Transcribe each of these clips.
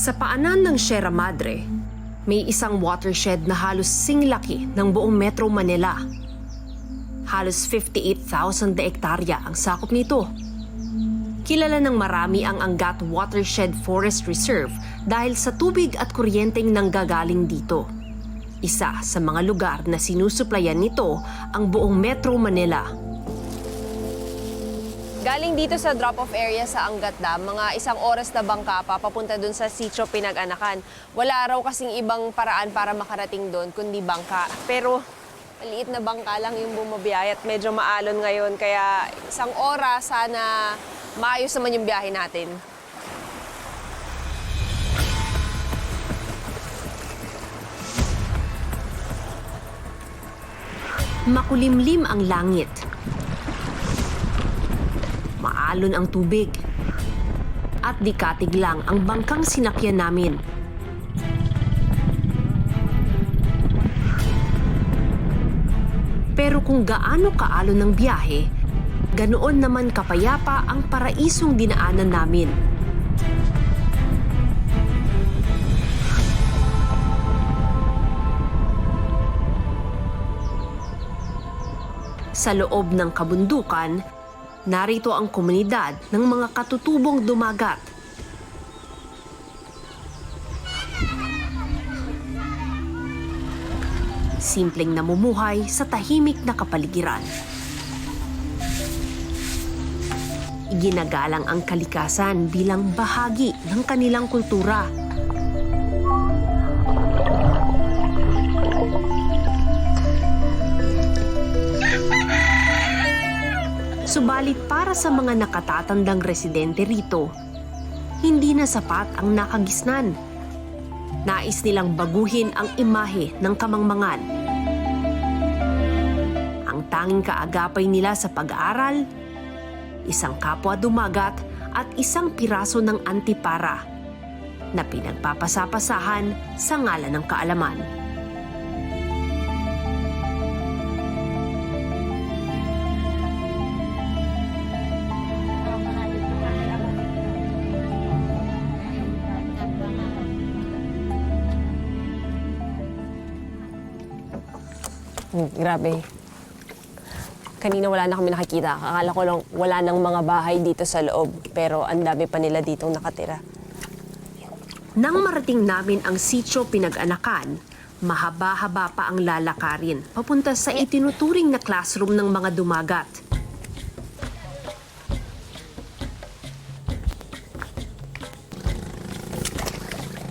Sa paanan ng Sierra Madre, may isang watershed na halos singlaki ng buong Metro Manila. Halos 58,000 na ektarya ang sakop nito. Kilala ng marami ang Angat Watershed Forest Reserve dahil sa tubig at kuryenteng nanggagaling dito. Isa sa mga lugar na sinusuplayan nito ang buong Metro Manila. Galing dito sa drop-off area sa Angat Dam, mga 1 oras na bangka papunta dun sa Sitio Pinag-anakan. Wala raw kasing ibang paraan para makarating doon kundi bangka. Pero maliit na bangka lang yung bumabiyay at medyo maalon ngayon. Kaya 1 oras sana maayos naman yung biyahe natin. Makulimlim ang langit. Maalon ang tubig. At dikatig lang ang bangkang sinakyan namin. Pero kung gaano kaalon ng biyahe, ganoon naman kapayapa ang paraisong dinaanan namin. Sa loob ng kabundukan, narito ang komunidad ng mga katutubong dumagat. Simpleng namumuhay sa tahimik na kapaligiran. Iginagalang ang kalikasan bilang bahagi ng kanilang kultura. Subalit para sa mga nakatatandang residente rito, hindi na sapat ang nakagisnan. Nais nilang baguhin ang imahe ng kamangmangan. Ang tanging kaagapay nila sa pag-aaral, isang kapwa dumagat at isang piraso ng antipara na pinagpapasapasahan sa ngalan ng kaalaman. Grabe. Kanina wala na kami nakikita. Akala ko lang wala nang mga bahay dito sa loob. Pero ang dami pa nila ditong nakatira. Nang marating namin ang Sitio Pinag-anakan, mahaba-haba pa ang lalakarin papunta sa itinuturing na classroom ng mga dumagat.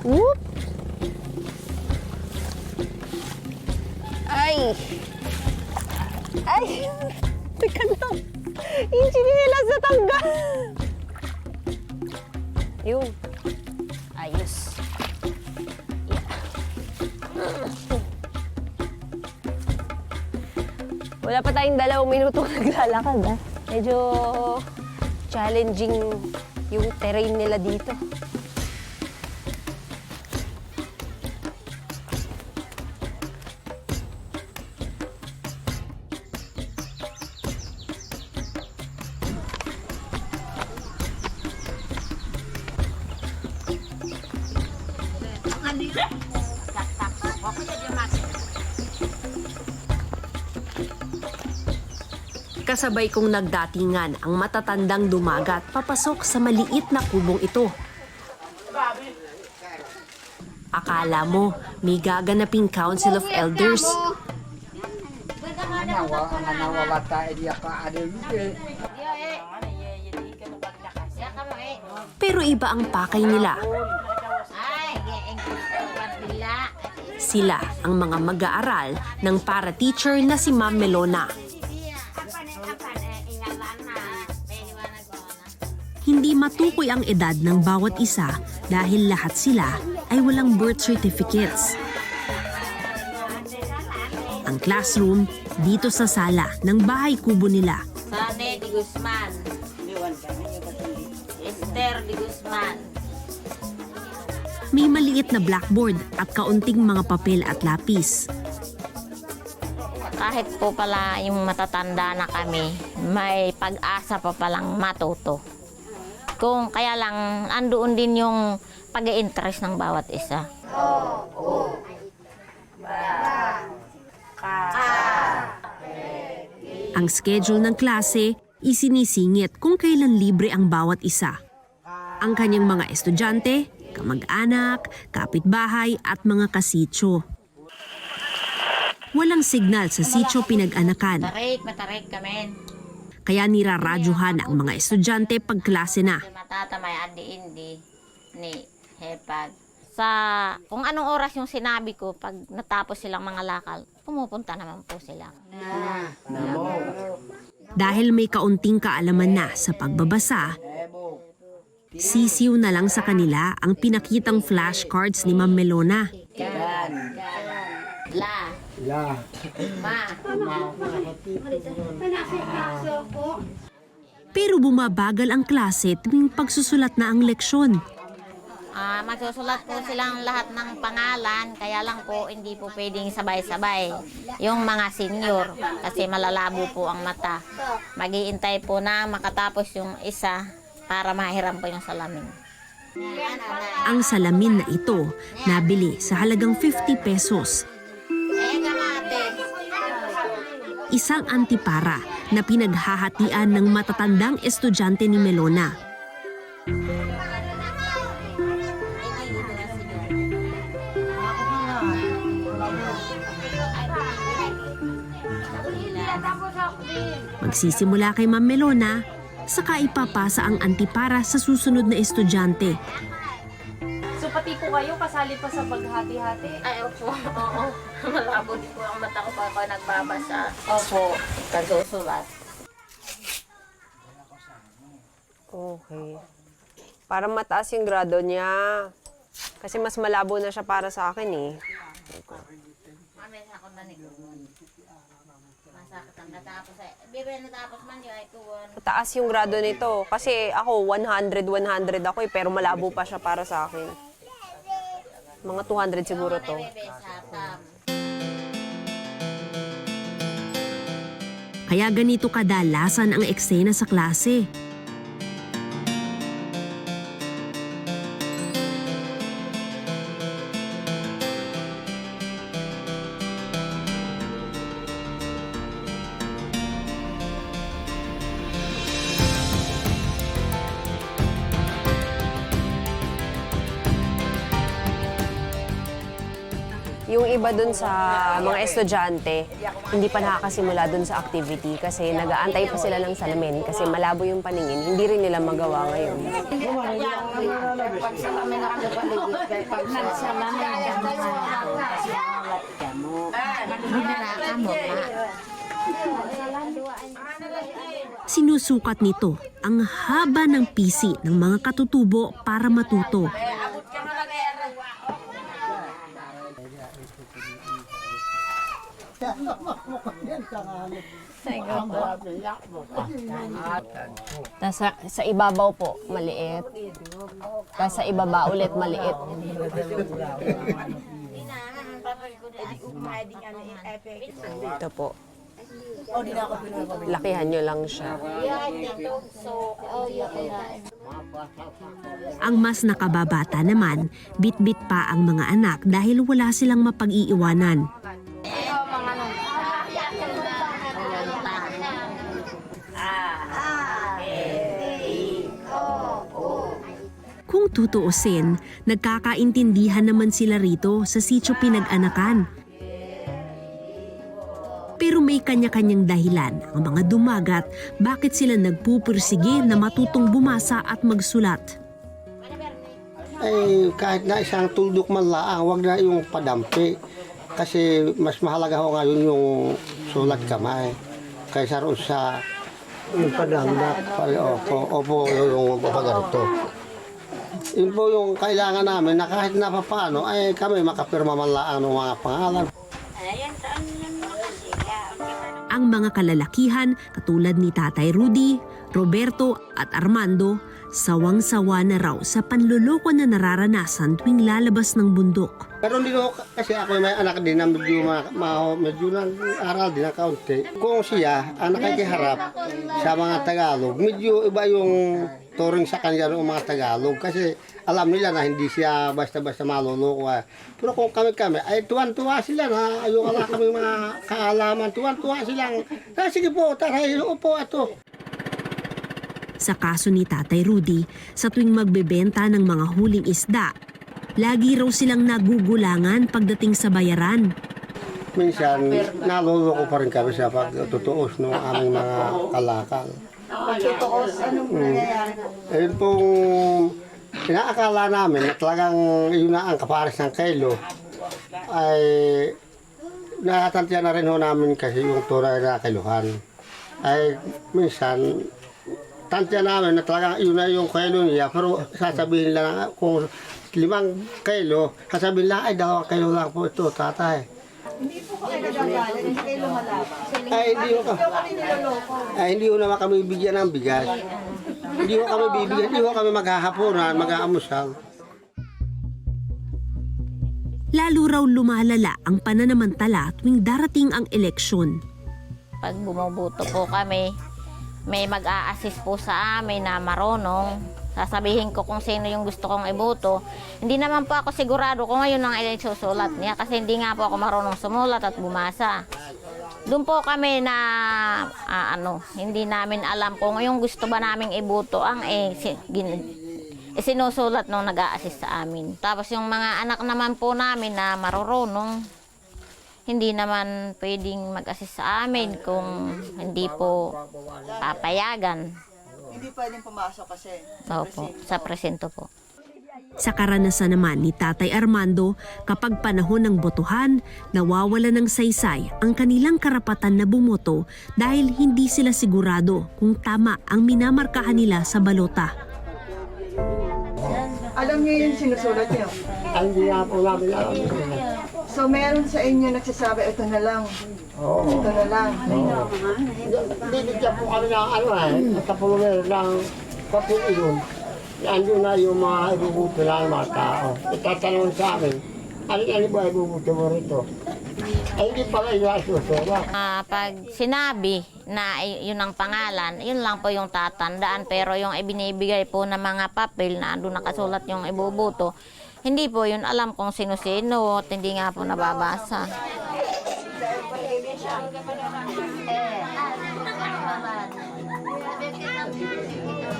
Whoop! Ay! Ay! Teka lang. Yung chinilas na tanggal. Yun. Ayos. Yeah. Wala pa tayong 2 minutong naglalakad, ha? Medyo challenging yung terrain nila dito. Kasabay kong nagdatingan ang matatandang dumagat papasok sa maliit na kubong ito. Akala mo may gaganaping Council of Elders. Pero iba ang pakay nila. Sila ang mga mag-aaral ng para-teacher na si Ma'am Melona. Hindi matukoy ang edad ng bawat isa dahil lahat sila ay walang birth certificates. Ang classroom dito sa sala ng bahay kubo nila. Sane de Guzman. Esther de Guzman. May maliit na blackboard at kaunting mga papel at lapis. Kahit po pala yung matatanda na kami, may pag-asa pa palang matuto. Kung kaya lang, andoon din yung pag-i-interest ng bawat isa. Ang schedule ng klase isinisingit kung kailan libre ang bawat isa. Ang kanyang mga estudyante, kamag-anak, kapitbahay at mga kasitso. Walang signal sa sitio pinag-anakan, Matarik kami. kaya niraradyohan ang mga estudyante pag klase na. Matatamay adi indi ni Hepag. Sa kung anong oras yung sinabi ko, pag natapos silang mga lakal, pumupunta naman po sila. Dahil may kaunting kaalaman na sa pagbabasa, sisiw na lang sa kanila ang pinakitang flashcards ni Ma'am Melona. La. Ma. Pero bumabagal ang klase tuwing pagsusulat na ang leksyon. Magsusulat po silang lahat ng pangalan, kaya lang po hindi po pwedeng sabay-sabay. Yung mga senior, kasi malalabo po ang mata. Mag-iintay po na makatapos yung isa para mahiram po yung salamin. Ang salamin na ito nabili sa halagang 50 pesos. Isang antipara na pinaghahatian ng matatandang estudyante ni Melona. Magsisimula kay Ma'am Melona, saka ipapasa ang antipara sa susunod na estudyante. So pati po kayo kasali pa sa paghati-hati? Ay, opo. Oo. Malabo din po ang mata ko pa ako nagbabasa. Opo. Pagsusulat. Okay. Para mataas yung grado niya. Kasi mas malabo na siya para sa akin eh. Mamaya ako na nito. Masakit ang natapos eh. Bibili natapos man yun ay kuwan. Mataas yung grado nito. Kasi ako 100 ako eh. Pero malabo pa siya para sa akin. Mga 200 siguro to. Kaya ganito kadalasan ang eksena sa klase. Yung iba dun sa mga estudyante, hindi pa nakakasimula dun sa activity kasi nag-aantay pa sila ng salamin kasi malabo yung paningin. Hindi rin nila magawa ngayon. Sinusukat nito ang haba ng pisi ng mga katutubo para matuto. Sa ibabaw po, maliit. Tapos sa ibaba ulit, maliit. Ito po. Lakihan nyo lang siya. Ang mas nakababata naman, bit-bit pa ang mga anak dahil wala silang mapag-iiwanan. Kung tutuusin, nagkakaintindihan naman sila rito sa sitio pinag-anakan. Pero may kanya-kanyang dahilan ang mga dumagat bakit sila nagpupursige na matutong bumasa at magsulat. Ay, kahit na isang tuldok man laang, wag na yung padampi. Kasi mas mahalaga ho ngayon yung sulat kamay. Kaysa roon sa yung padamdak. Opo, yung papagarito. Yun po yung kailangan namin na kahit na paano ay kami makapirma man laang ng mga pangalan. Ang mga kalalakihan katulad ni Tatay Rudy, Roberto at Armando, sawang-sawa na raw sa panluloko na nararanasan tuwing lalabas ng bundok. Pero hindi ho, kasi ako may anak din na medyo nang-aral din ng kaunti. Kung siya ang nakikiharap sa mga Tagalog, medyo iba yung turing sa kanila ng mga Tagalog kasi alam nila na hindi siya basta-basta maluloko. Pero kung kami, ay tuwan-tuwa sila na yung wala kami mga kaalaman, tuwan-tuwa silang, sige po, tara, upo ato. Sa kaso ni Tatay Rudy, sa tuwing magbebenta ng mga huling isda, lagi raw silang nagugulangan pagdating sa bayaran. Minsan, naluloko pa rin kami sa pagtutuos ng aming mga kalakal. Pagtutuos, anong nangyayari po? Ayun pong inaakala namin na talagang yun na ang kapares ng kilo, ay natatantya na rin ho namin kasi yung tunay na kiluhan. Ay minsan, tantya namin na talagang yun na yung kilo niya, pero sasabihin lang kung 5 kilo, sasabihin lang, ay 2 kilo lang po ito, tatay. Hindi po kayo nagagalit, hindi kayo lumalaban. Ay, hindi ho naman kami bigyan ng bigas. Hindi ho kami bibigyan, hindi ho kami maghahaponan, mag-aamusal. Lalo raw lumalala ang pananamantala tuwing darating ang eleksyon. Pag bumubuto po kami, may mag-a-assist po sa amin na marunong. Sasabihin ko kung sino yung gusto kong iboto. Hindi naman po ako sigurado kung ngayon ang susulat niya kasi hindi nga po ako marunong sumulat at bumasa. Doon po kami na hindi namin alam kung yung gusto ba naming iboto ang sinusulat nung nag-a-assist sa amin. Tapos yung mga anak naman po namin na marurunong, hindi naman pwedeng mag-assist sa amin kung hindi po papayagan. Hindi pwedeng pumasok kasi. Opo, sa presento po. Sa karanasan naman ni Tatay Armando, kapag panahon ng botohan, nawawala ng saysay ang kanilang karapatan na bumoto dahil hindi sila sigurado kung tama ang minamarkahan nila sa balota. Alam niyo yung sinusulat niyo? Ay, hindi nga po namin alam. So meron sa inyo nagsasabi, ito na lang. Oo. Ito na lang. Bibigyan po kami ng katapulunan ng papel yun. Andun na yung mga ibubuto lang ng mga tao. Itatanong sa amin, ano ba ibubuto mo rito? Ay, hindi pala yung susulat. Pag sinabi na yun ang pangalan, yun lang po yung tatandaan. Pero yung ibinibigay po ng mga papel na doon nakasulat yung ibubuto, hindi po yun alam kung sino-sino at hindi nga po nababasa.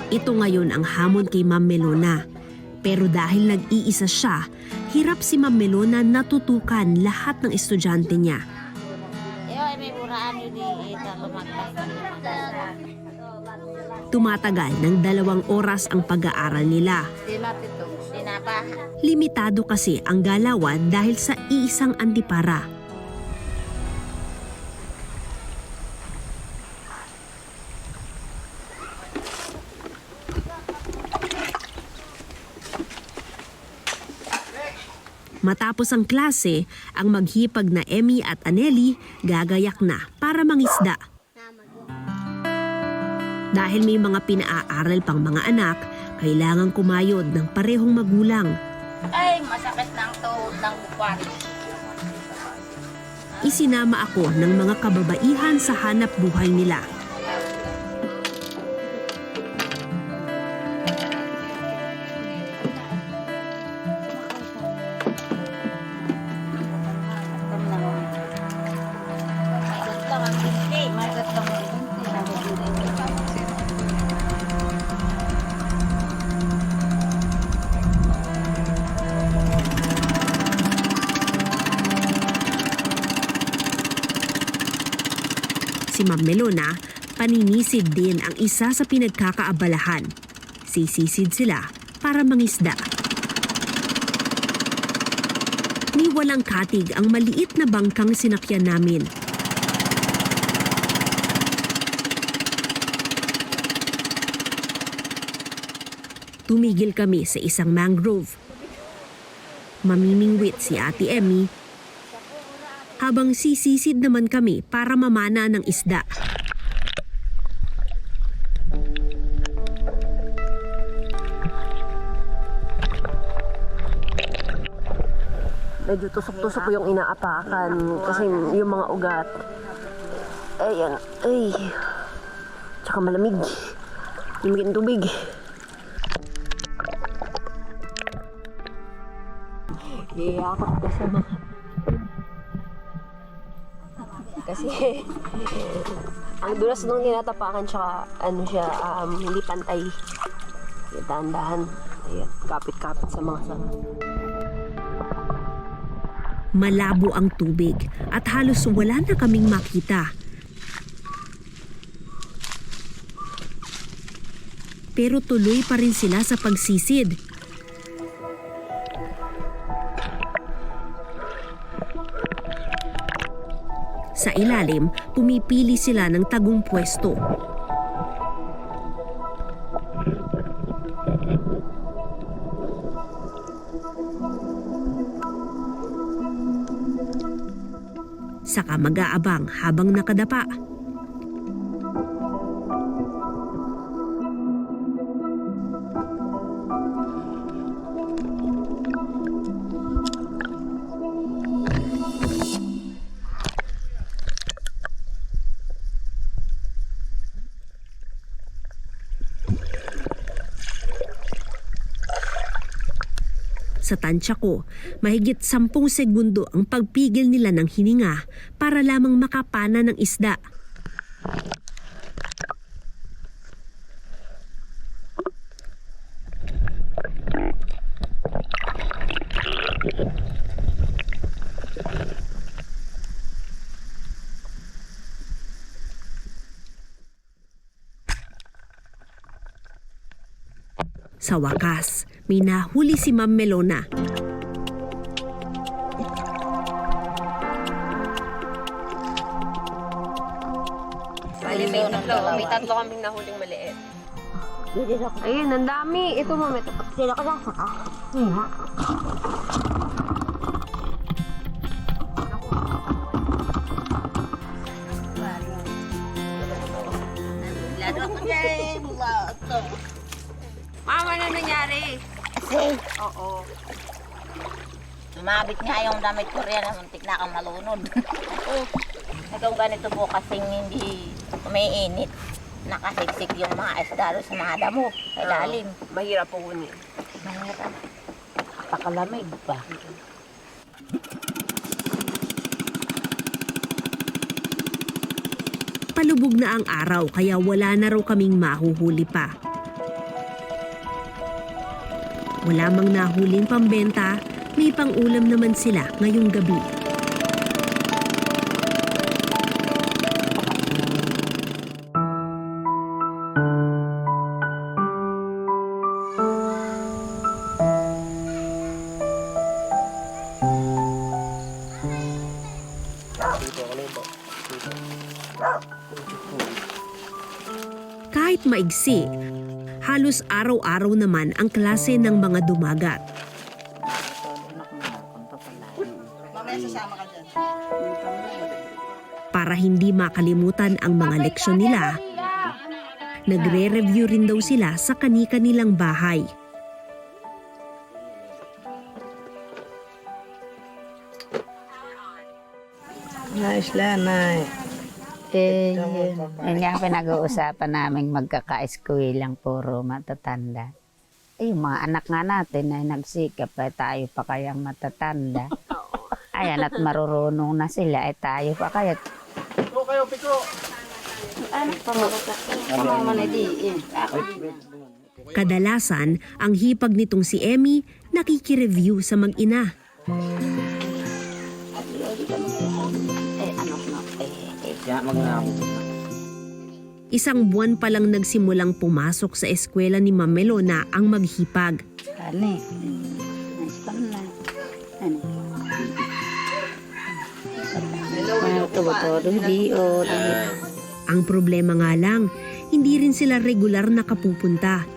Ito ngayon ang hamon kay Ma'am Melona. Pero dahil nag-iisa siya, hirap si Ma'am Melona natutukan lahat ng estudyante niya. Tumatagal ng 2 oras ang pag-aaral nila. Limitado kasi ang galawan dahil sa iisang antipara. Matapos ang klase, ang maghipag na Emmy at Aneli gagayak na para mangisda. Dahil may mga pinaaral pang mga anak, kailangang kumayod ng parehong magulang. Ay, masakit ng tuhod ng buwan. Isinama ako ng mga kababaihan sa hanap buhay nila. Si Ma'am Melona, paninisid din ang isa sa pinagkakaabalahan. Sisisid sila para mangisda. Ni walang katig ang maliit na bangkang sinakyan namin. Tumigil kami sa isang mangrove. Mamimingwit si Ate Emmy habang sisisid naman kami para mamana ng isda. Medyo tusok-tusok yung inaapakan kasi yung mga ugat. Ayan, ay. Tsaka malamig. Tumigil tubig. Iyakap ka sa mga... Kasi ang dulas nung tinatapakan tsaka ano siya, hindi pantay. Dahan-dahan. Ayan, kapit-kapit sa mga sanga. Malabo ang tubig at halos wala na kaming makita. Pero tuloy pa rin sila sa pagsisid. Sa ilalim, pumipili sila ng tagong pwesto. Saka mag-aabang habang nakadapa. Sa tansya ko, mahigit 10 segundo ang pagpigil nila ng hininga para lamang makapana ng isda. Sa wakas, may nahuli si Ma'am Melona. Bali, may tatlo kaming nahuling maliit. Ayun, ang dami. Ito, ma'am, ito. Sila ka lang saka. Mama, ano nangyari? Kasi, Oo. sumabit nga yung damit ko riyan, muntik na akong malunod. Ikaw ganito po kasing hindi umiinit. Nakasiksik yung mga isda doon sa mga damo, sa ilalim. Mahirap po kunin. Mahirap. Pakalamig pa. Palubog na ang araw kaya wala na raw kaming mahuhuli pa. Wala mang nahuling pambenta, may pang-ulam naman sila ngayong gabi. Kahit maigsi, halos araw-araw naman ang klase ng mga dumagat. Para hindi makalimutan ang mga leksyon nila, nagre-review rin daw sila sa kani-kanilang bahay. Nice lang, Nay. Yun nga pinag-uusapan namin magkaka-eskwel lang puro matatanda. Yung mga anak nga natin ay nagsikap ay tayo pa kayang matatanda. Ayan at marurunong na sila ay tayo pa kaya. Piko kayo, piko! Kadalasan, ang hipag nitong si Emmy nakikireview sa mag-ina. Isang buwan pa lang nagsimulang pumasok sa eskwela ni Ma'am Melona ang maghipag. Ang problema nga lang, hindi rin sila regular nakapupunta.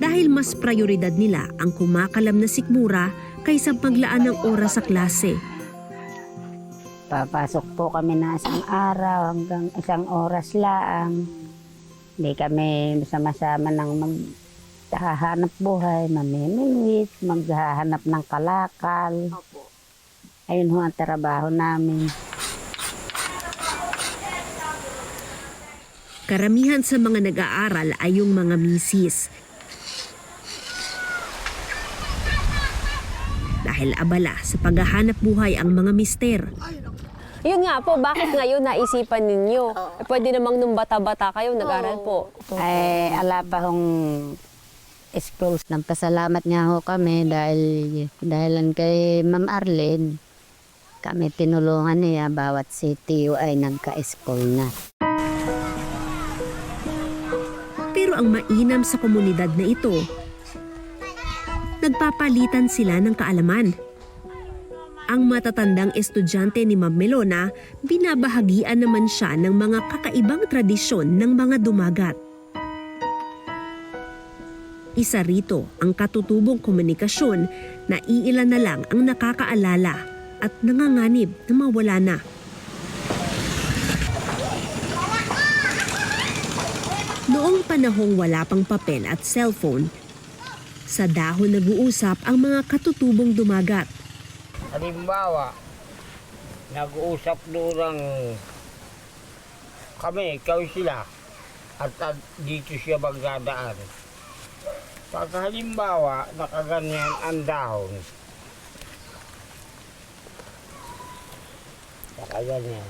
Dahil mas prioridad nila ang kumakalam na sikmura kaysa paglaan ng oras sa klase. Papasok po kami na isang araw hanggang isang oras lang. Hindi kami sama-sama ng maghahanap buhay, mamimingwit, maghahanap ng kalakal. Ayun ho ang trabaho namin. Karamihan sa mga nag-aaral ay yung mga misis. dahil abala sa paghahanap buhay ang mga mister. Yun nga po, bakit ngayon naisipan ninyo? Pwede namang nung bata-bata kayo nag-aral po. Ay, ala pa hong school. Nagpasalamat nga ho kami dahilan kay Ma'am Arlene. Kami tinulungan niya bawat sitio ay nagka-school na. Pero ang mainam sa komunidad na ito, nagpapalitan sila ng kaalaman. Ang matatandang estudyante ni Ma'am Melona, binabahagian naman siya ng mga kakaibang tradisyon ng mga dumagat. Isa rito ang katutubong komunikasyon na iilan na lang ang nakakaalala at nanganganib na mawala na. Noong panahong wala pang papel at cellphone, sa dahon nag-uusap ang mga katutubong dumagat. Halimbawa, nag-uusap doon ng kami, ikaw sila, at dito siya magdadaan. Pag halimbawa, nakaganyan ang dahon. Nakaganyan.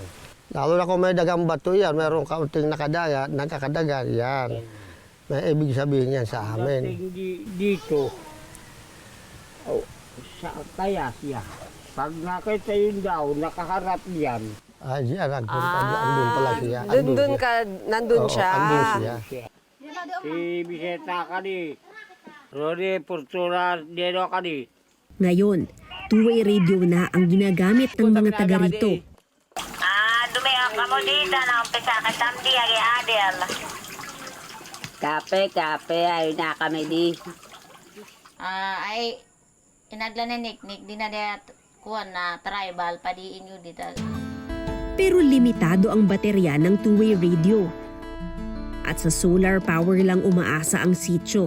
Lalo na kung may dagang bato yan, mayroong kaunting nakakadagan yan. May ibig sabihin yan sa amin. Dating dito, sa kaya siya. Pag nakita yung dahon, nakaharap yan. Diyan, andun pala siya. Nandun siya. Andun siya. Si Biseta ka ni. Rode Portura Deno ka ni. Ngayon, two-way radio na ang ginagamit ng mga taga rito. Dumi ang kamo dito na umpisa ka tamdi agi adel. Kape, ay na kami di. Ay inadla ni Nick di na dia kuan na tribal padiin yun dito. Pero limitado ang baterya ng two-way radio. At sa solar power lang umaasa ang sityo.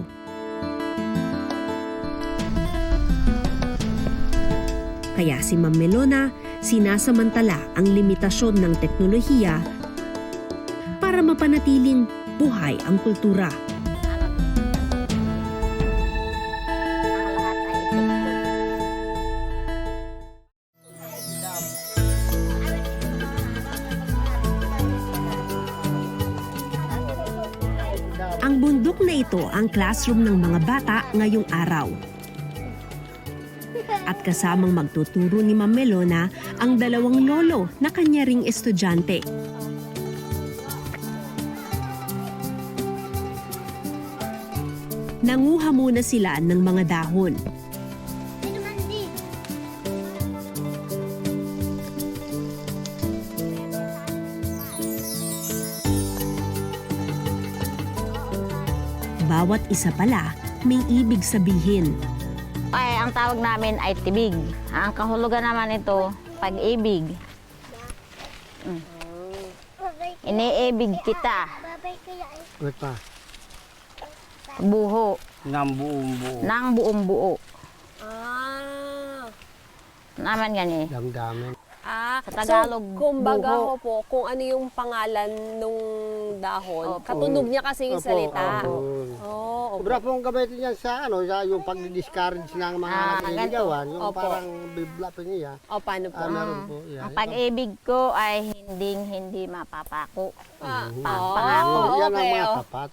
Kaya si Ma'am Melona sinasamantala ang limitasyon ng teknolohiya para mapanatiling buhay ang kultura. Ang lahat ay tiklop. Ang bundok na ito ang classroom ng mga bata ngayong araw. At kasamang magtuturo ni Ma'am Melona ang dalawang lolo na kanya ring estudyante. Nanguha muna sila ng mga dahon. Bawat isa pala may ibig sabihin. Ay, ang tawag namin ay tibig. Ang kahulugan naman ito, pag-ibig. Iniibig kita. Wait pa. Buho. Ng buong buo. Nang buong buo. Ah. Naman yan eh. Damdamin. Sa Tagalog, so, kumbaga buho. ho po, kung ano yung pangalan nung dahon, Opo. katunog niya kasi yung salita. Opo. Oh, Sobra pong gamitin yan sa yung pag-discourage ng mga nagiligawan, yung Opo. parang biblapin niya. O, paano po? Meron po yan. Ang pag-ibig ko ay hindi mapapako. Oh, Pangako. Yan ang okay. mga Oh. tapat.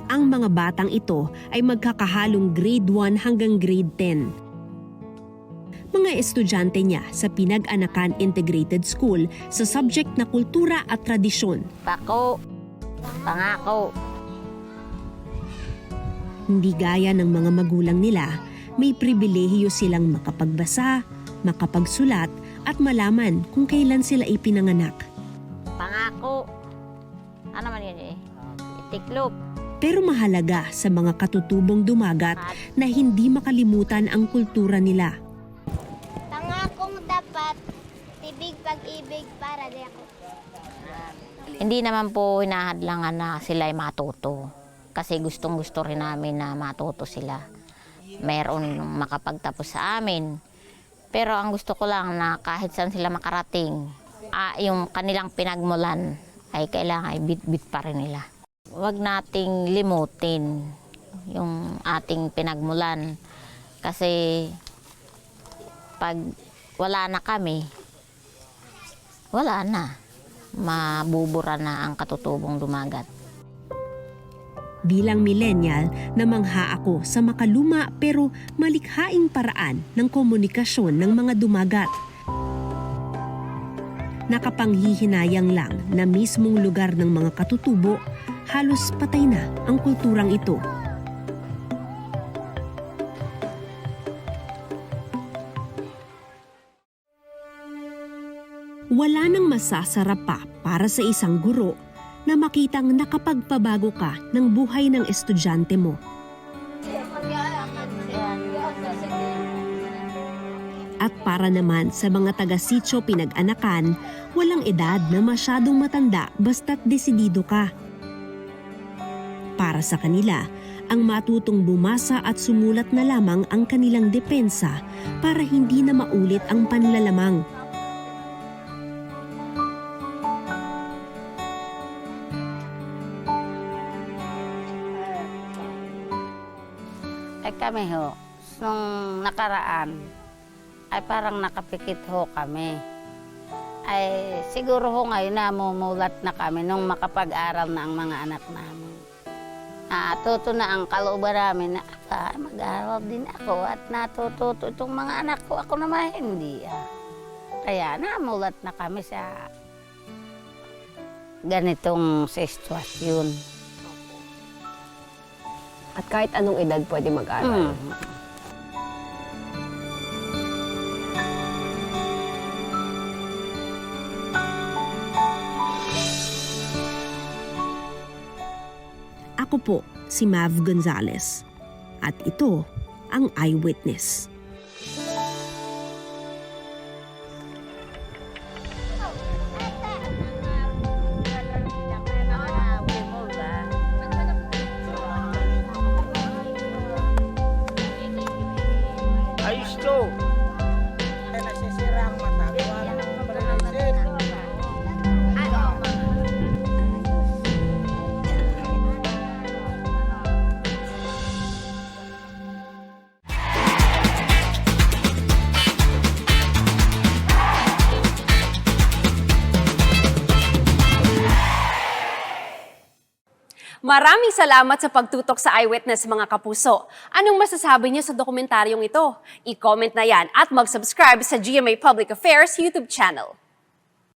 Ang mga batang ito ay magkakahalong grade 1 hanggang grade 10. Mga estudyante niya sa Pinag-anakan Integrated School sa subject na kultura at tradisyon. Pako. Pangako. Hindi gaya ng mga magulang nila, may pribilehiyo silang makapagbasa, makapagsulat at malaman kung kailan sila ipinanganak. Pangako. Ano man yun eh? Tiklop. Pero mahalaga sa mga katutubong dumagat na hindi makalimutan ang kultura nila. Pangakong dapat tibig pag-ibig para di ako. Hindi naman po hinahadlangan na sila ay matuto. Kasi gustong-gusto rin namin na matuto sila. Mayroon makapagtapos sa amin. Pero ang gusto ko lang na kahit saan sila makarating, yung kanilang pinagmulan ay kailangan ay bit-bit pa rin nila. Huwag nating limutin yung ating pinagmulan. Kasi pag wala na kami, wala na. Mabubura na ang katutubong dumagat. Bilang millennial, namangha ako sa makaluma pero malikhaing paraan ng komunikasyon ng mga dumagat. Nakapanghihinayang lang na mismong lugar ng mga katutubo, halos patay na ang kulturang ito. Wala nang masasarap pa para sa isang guro na makitang nakapagpabago ka ng buhay ng estudyante mo. At para naman sa mga taga-sityo pinag-anakan, walang edad na masyadong matanda basta't desidido ka. Para sa kanila, ang matutong bumasa at sumulat na lamang ang kanilang depensa para hindi na maulit ang panlalamang. Ay kami ho, nung nakaraan, ay parang nakapikit ho kami. Ay siguro ho ngayon namumulat na kami nung makapag-aral na ang mga anak namin. Natuto na ang kalooban namin na mag-aral din ako at natututo itong mga anak ko. Ako naman hindi. Kaya namulat na kami sa ganitong sitwasyon. At kahit anong edad pwede mag-aral. Ako po si Mav Gonzalez at ito ang Eyewitness. Ayos to. Nasisira ang mata. Maraming salamat sa pagtutok sa Eyewitness, mga kapuso. Anong masasabi niyo sa dokumentaryong ito? I-comment na yan at mag-subscribe sa GMA Public Affairs YouTube channel.